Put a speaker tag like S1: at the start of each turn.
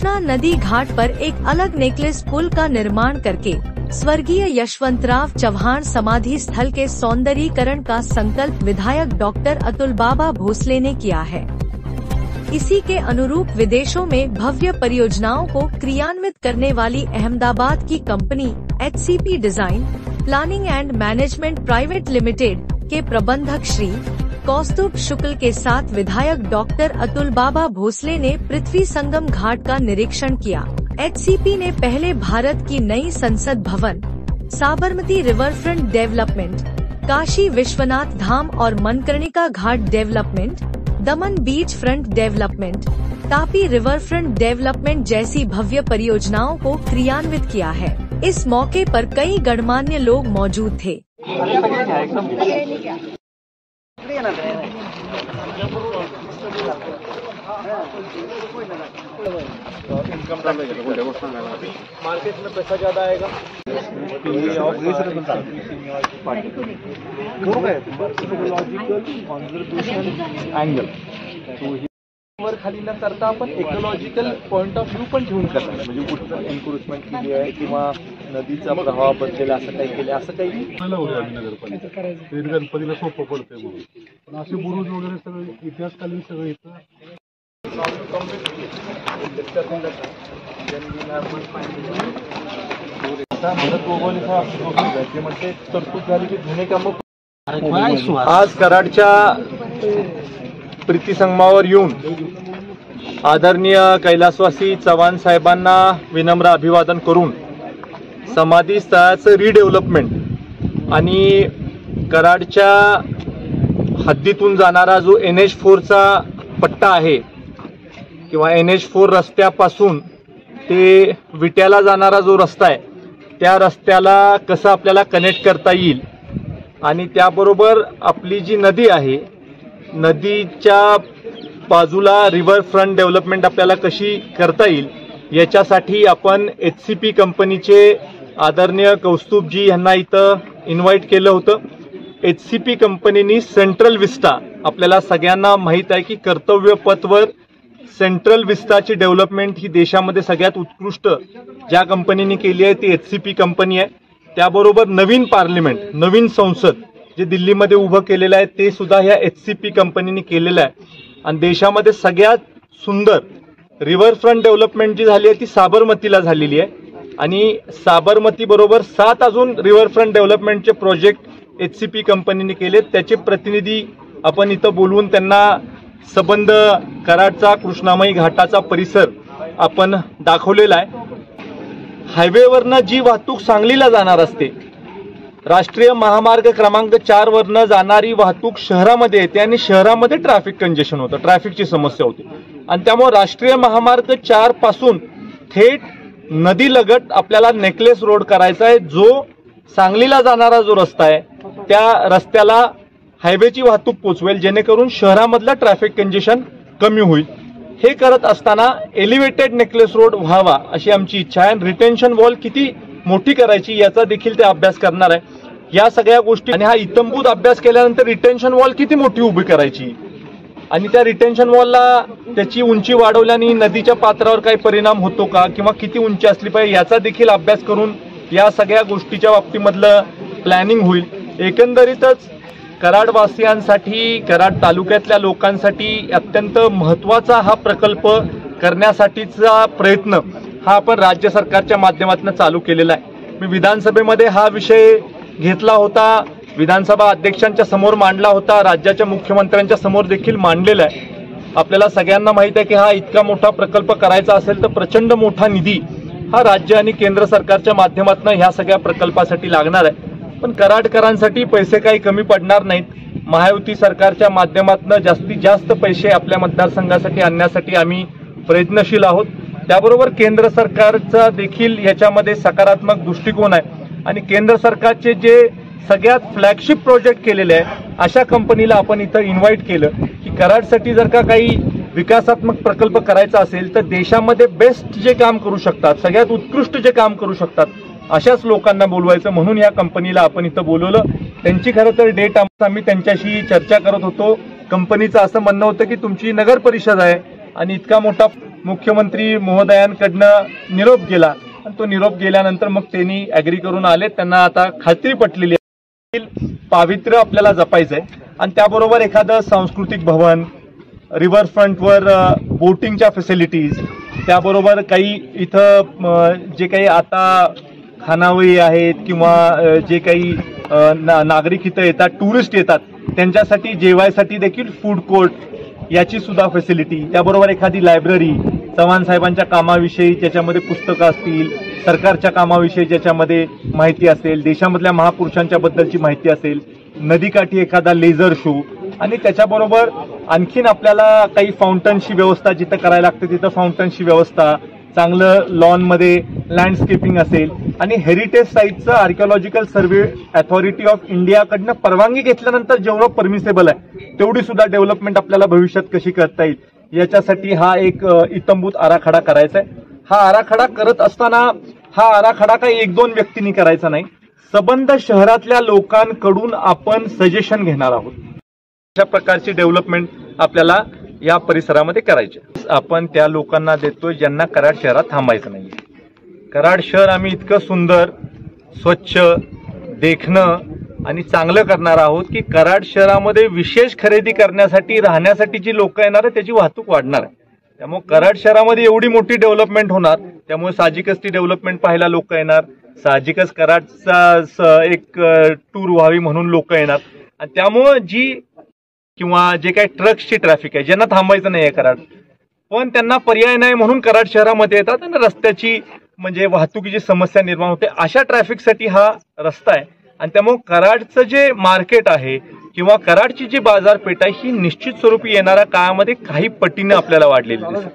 S1: कृष्णा नदी घाट पर एक अलग नेकलेस पुल का निर्माण करके स्वर्गीय यशवंतराव चव्हाण समाधि स्थल के सौंदर्यीकरण का संकल्प विधायक डॉक्टर अतुल बाबा भोसले ने किया है। इसी के अनुरूप विदेशों में भव्य परियोजनाओं को क्रियान्वित करने वाली अहमदाबाद की company HCP design planning and management private limited के प्रबंधक श्री कौस्तुभ शुक्ल के साथ विधायक डॉक्टर अतुल बाबा भोसले ने पृथ्वी संगम घाट का निरीक्षण किया। HCP ने पहले भारत की नई संसद भवन, साबरमती रिवरफ्रंट डेवलपमेंट, काशी विश्वनाथ धाम और Manikarnika Ghat development, Daman beach front development, Tapi riverfront development जैसी भव्य परियोजनाओं को क्रियान्वित किया है। इस मौके पर कई गणमान्य लोग मौजूद थे।
S2: मार्केट में पैसा ज्यादा आएगा एंगल वर खाली न करता आपण इकोलॉजिकल पॉइंट ऑफ व्ह्यू पण घेऊन करणार, म्हणजे कुठं एन्क्रोचमेंट केली आहे किंवा नदीचा प्रवाह बदलेल असं काही केलं, असं काही नगरपालिका गणपतीला सोपं पडतंय म्हणून, पण असे बुरुज वगैरे सगळं इतिहासकालीन सगळं इथं म्हणजे तरतूद झाली की जुने कामं आज कराडच्या प्रीती संगमावर येऊन आदरणीय कैलासवासी चव्हाण साहेबांना विनम्र अभिवादन करून समाधी स्थळाचं रिडेव्हलपमेंट आणि कराडच्या हद्दीतून जाणारा जो NH4चा पट्टा आहे किंवा NH4 रस्त्यापासून ते विट्याला जाणारा जो रस्ता आहे त्या रस्त्याला कसं आपल्याला कनेक्ट करता येईल आणि त्याबरोबर आपली जी नदी आहे नदीच्या बाजूला रिव्हर फ्रंट डेव्हलपमेंट आपल्याला कशी करता येईल याच्यासाठी आपण HCP कंपनीचे आदरणीय कौस्तुभजी यांना इथं इन्व्हाइट केलं होतं। HCP कंपनीनी सेंट्रल विस्टा, आपल्याला सगळ्यांना माहीत आहे की कर्तव्य पथवर सेंट्रल विस्टाची डेव्हलपमेंट ही देशामध्ये सगळ्यात उत्कृष्ट ज्या कंपनीने केली आहे ती HCP कंपनी आहे। त्याबरोबर नवीन पार्लिमेंट, नवीन संसद जे दिल्लीमध्ये उभं केलेलं आहे ते सुद्धा ह्या HCP कंपनीने केलेलं आहे आणि देशामध्ये सगळ्यात सुंदर रिव्हरफ्रंट डेव्हलपमेंट जी झाली आहे ती साबरमतीला झालेली आहे आणि साबरमती बरोबर 7 अजून रिव्हरफ्रंट डेव्हलपमेंटचे प्रोजेक्ट HCP कंपनीने केले। त्याचे प्रतिनिधी आपण इथं बोलवून त्यांना संबंध कराडचा कृष्णामाई घाटाचा परिसर आपण दाखवलेला आहे। हायवेवरनं जी वाहतूक सांगलीला जाणार असते, राष्ट्रीय महामार्ग क्रमांक 4 वरनं जाणारी वाहतूक शहरामध्ये येते आणि शहरामध्ये ट्रॅफिक कंजेशन होतं, ट्रॅफिकची समस्या होती आणि त्यामुळे राष्ट्रीय महामार्ग 4 पासून थेट नदीलगत आपल्याला नेकलेस रोड करायचा आहे। जो सांगलीला जाणारा जो रस्ता आहे त्या रस्त्याला हायवेची वाहतूक पोचवेल जेणेकरून शहरामधलं ट्रॅफिक कंजेशन कमी होईल। हे करत असताना एलिव्हेटेड नेकलेस रोड व्हावा अशी आमची इच्छा आहे। रिटेन्शन वॉल किती मोठी करायची याचा देखील ते अभ्यास करणार आहे। या सगळ्या गोष्टी आणि हा इत्थंभूत अभ्यास केल्यानंतर रिटेन्शन वॉल किती मोठी उभी करायची आणि त्या रिटेन्शन वॉलला त्याची उंची वाढवल्याने नदीच्या पात्रावर काही परिणाम होतो का किंवा किती उंची असली पाहिजे याचा देखील अभ्यास करून या सगळ्या गोष्टीच्या बाबतीमधलं प्लॅनिंग होईल। एकंदरीतच कराडवासियांसाठी, कराड तालुक्यातल्या लोकांसाठी अत्यंत महत्त्वाचा हा प्रकल्प करण्यासाठीचा प्रयत्न हा आपण राज्य सरकारच्या माध्यमातून चालू केलेला आहे। मी विधानसभेमध्ये हा विषय घेतला होता, विधानसभा अध्यक्षांच्या समोर मांडला होता, राज्याच्या मुख्यमंत्र्यांच्या समोर देखील मांडलेला आहे। आपल्याला सगळ्यांना माहित आहे की हा इतका मोठा प्रकल्प करायचा असेल तर प्रचंड मोठा निधी हा राज्य आणि केंद्र सरकारच्या माध्यमातून ह्या सगळ्या प्रकल्पासाठी लागणार आहे। पण कराडकरांसाठी पैसे काही कमी पडणार नाहीत। महायुती सरकारच्या माध्यमातून जास्तीत जास्त पैसे आपल्या मतदारसंघासाठी आणण्यासाठी आम्ही प्रयत्नशील आहोत। त्याबरोबर केंद्र सरकारचा देखील याच्यामध्ये सकारात्मक दृष्टिकोन आहे आणि केंद्र सरकारचे जे सगळ्यात फ्लॅगशिप प्रोजेक्ट केलेले आहे अशा कंपनीला आपण इथं इन्व्हाइट केलं की कराडसाठी जर का काही विकासात्मक प्रकल्प करायचा असेल तर देशामध्ये बेस्ट जे काम करू शकतात, सगळ्यात उत्कृष्ट जे काम करू शकतात अशाच लोकांना बोलवायचं म्हणून या कंपनीला आपण इथं बोलवलं। त्यांची खरं तर डेट आम्ही त्यांच्याशी चर्चा करत होतो। कंपनीचं असं म्हणणं होतं की तुमची नगर परिषद आहे आणि इतका मोठा मुख्यमंत्री महोदयांकडनं निरोप गेला आणि तो निरोप गेल्यानंतर मग त्यांनी ॲग्री करून आले. त्यांना आता खात्री पटलेली आहे. पावित्र्य आपल्याला जपायचं आहे आणि त्याबरोबर एखादं सांस्कृतिक भवन, रिव्हरफ्रंटवर बोटिंगच्या फॅसिलिटीज, त्याबरोबर काही इथं जे काही आता खानावळी आहेत किंवा जे काही नागरिक इथं येतात, टुरिस्ट येतात, त्यांच्यासाठी जेवायसाठी देखील फूड कोर्ट याची सुद्धा फॅसिलिटी, त्याबरोबर एखादी लायब्ररी, चव्हाण साहेबांच्या कामाविषयी ज्याच्यामध्ये पुस्तकं असतील, सरकारच्या कामाविषयी ज्याच्यामध्ये माहिती असेल, देशामधल्या महापुरुषांच्या बद्दलची माहिती असेल, नदीकाठी एखादा लेझर शो आणि त्याच्याबरोबर आणखीन आपल्याला काही फाउंटनची व्यवस्था जिथं करायला लागते तिथं फाउंटनची व्यवस्था, चांगलं लॉनमध्ये लँडस्केपिंग असेल आणि हेरिटेज साईटचं आर्किओलॉजिकल सर्व्हे अथॉरिटी ऑफ इंडियाकडनं परवानगी घेतल्यानंतर जेवढं परमिसेबल आहे तेवढी सुद्धा डेव्हलपमेंट आपल्याला भविष्यात कशी करता येईल याच्यासाठी हा एक इत्थंभूत आराखडा करायचा आहे. हा आराखडा करत असताना हा आराखडा काही एक दोन व्यक्तींनी करायचा नाही, संबंध शहरातल्या लोकांकडून आपण सजेशन घेणार आहोत. अशा प्रकारची डेव्हलपमेंट आपल्याला या परिसरामध्ये करायचे. आपण त्या लोकांना देतोय ज्यांना कराड शहरात थांबायचं नाही. कराड शहर आम्ही इतकं सुंदर, स्वच्छ, देखणं आणि चांगलं करणार आहोत की कराड शहरामध्ये विशेष खरेदी करण्यासाठी, राहण्यासाठी जी लोक येणार आहे त्याची वाहतूक वाढणार आहे. त्यामुळे कराड शहरामध्ये एवढी मोठी डेव्हलपमेंट होणार, त्यामुळे साहजिकच ती डेव्हलपमेंट पाहायला लोक येणार, साहजिकच कराडचा एक टूर व्हावी म्हणून लोक येणार आणि त्यामुळे जी किंवा जे काही ट्रक्सची ट्रॅफिक आहे ज्यांना थांबायचं नाही आहे कराड, पण त्यांना पर्याय नाही म्हणून कराड शहरामध्ये येतात आणि रस्त्याची म्हणजे वाहतुकीची समस्या निर्माण होते. अशा ट्रॅफिकसाठी हा रस्ता आहे आणि त्यामुळे कराडचं जे मार्केट आहे किंवा कराडची जी बाजारपेठ आहे ही निश्चित स्वरूपी येणाऱ्या काळामध्ये काही पटीने आपल्याला वाढलेली दिसेल.